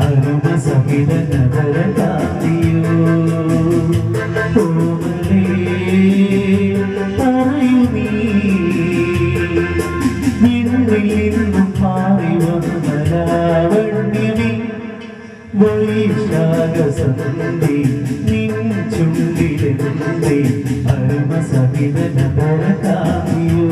അരുമസഹിത നഗരകാന്തിയോ പറയൂ നിന്നിൽ നിന്നും മാറി വന്നലാവണ്യമേ വൈശാഖസന്ധി നിൻ ചുണ്ടിലെന്തേ അരുമസഹിത നഗരകാന്തിയോ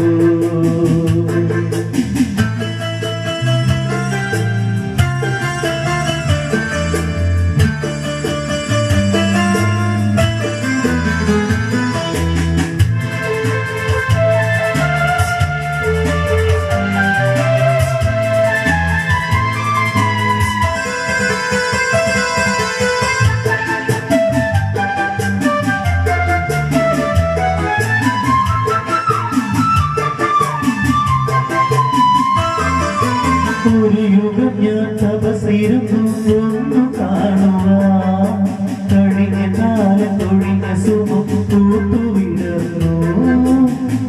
ഒരു യുഗം ഞാൻ തപസിരുന്നു ഒന്നു കാണുവാൻ കഴിഞ്ഞ കാലം തൊഴിഞ്ഞ സുഖം കൂട്ടുവിടർന്നു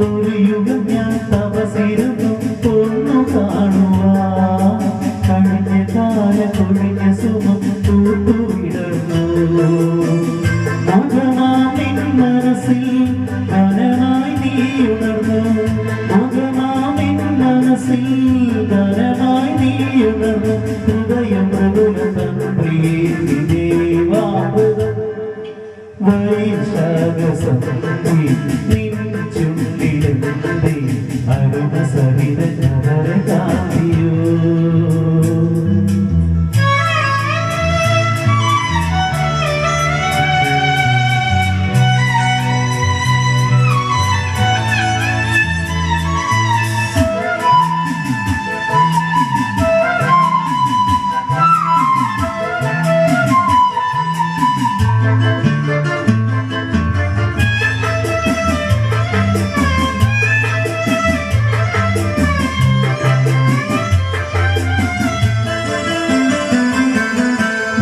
ഒരു യുഗം ഞാൻ തപസിരുന്നു ഒന്നു കാണുവാൻ കഴിഞ്ഞ കാലം തൊഴിഞ്ഞ സുഖം കൂട്ടുവിടർന്നു മുഖമാമിൻ മനസ്സിൽ ധനമായി നീ ഉണർന്നു മുഖമാമിൻ മനസ്സിൽ ഹൃദയം വൈശാഖസന്ധി നിൻ ചുണ്ടിലെന്തേ അരുമസഹിത നഗരകാന്തിയോ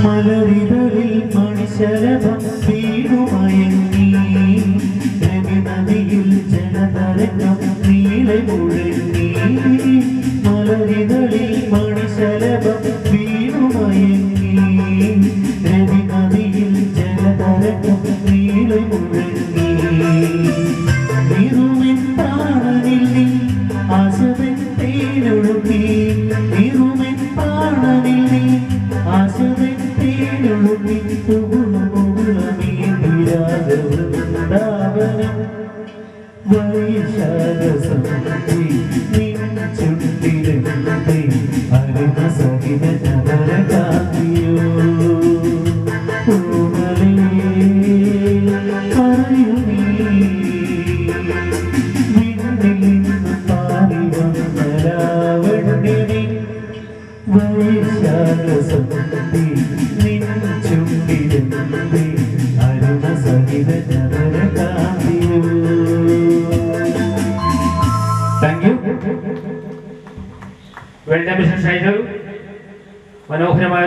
മലരിതളിൽ മണിശലഭം വീണുമയങ്ങി നദിയിൽ ജലതരംഗം നീളെ മുഴങ്ങി മലരിതളിൽ മണിശലഭം വീണുമയങ്ങി നദിയിൽ ജലതരംഗം നീളെ മുഴങ്ങി ഇരുമിൻ പ്രാണനിൽ നീ ആശവൻ തേനൊഴുക്കി ഇരുമിൻ പ്രാണനിൽ നീ ആശവൻ വൈശാഖസന്ധി നിൻ ചുണ്ടിലെന്തേ അരുമസഹിത നഗരകാന്തിയോ പറയൂ നിന്നിൽ നിന്ന് പാറി വന്നലാവണ്യമേ വൈശാഖസന്ധി നിൻ ചുണ്ടിലെന്തേ അരുമസഹിത നഗരകാന്തിയോ. Thank you. Well done, Mr. Saidal. മനോഹരമായ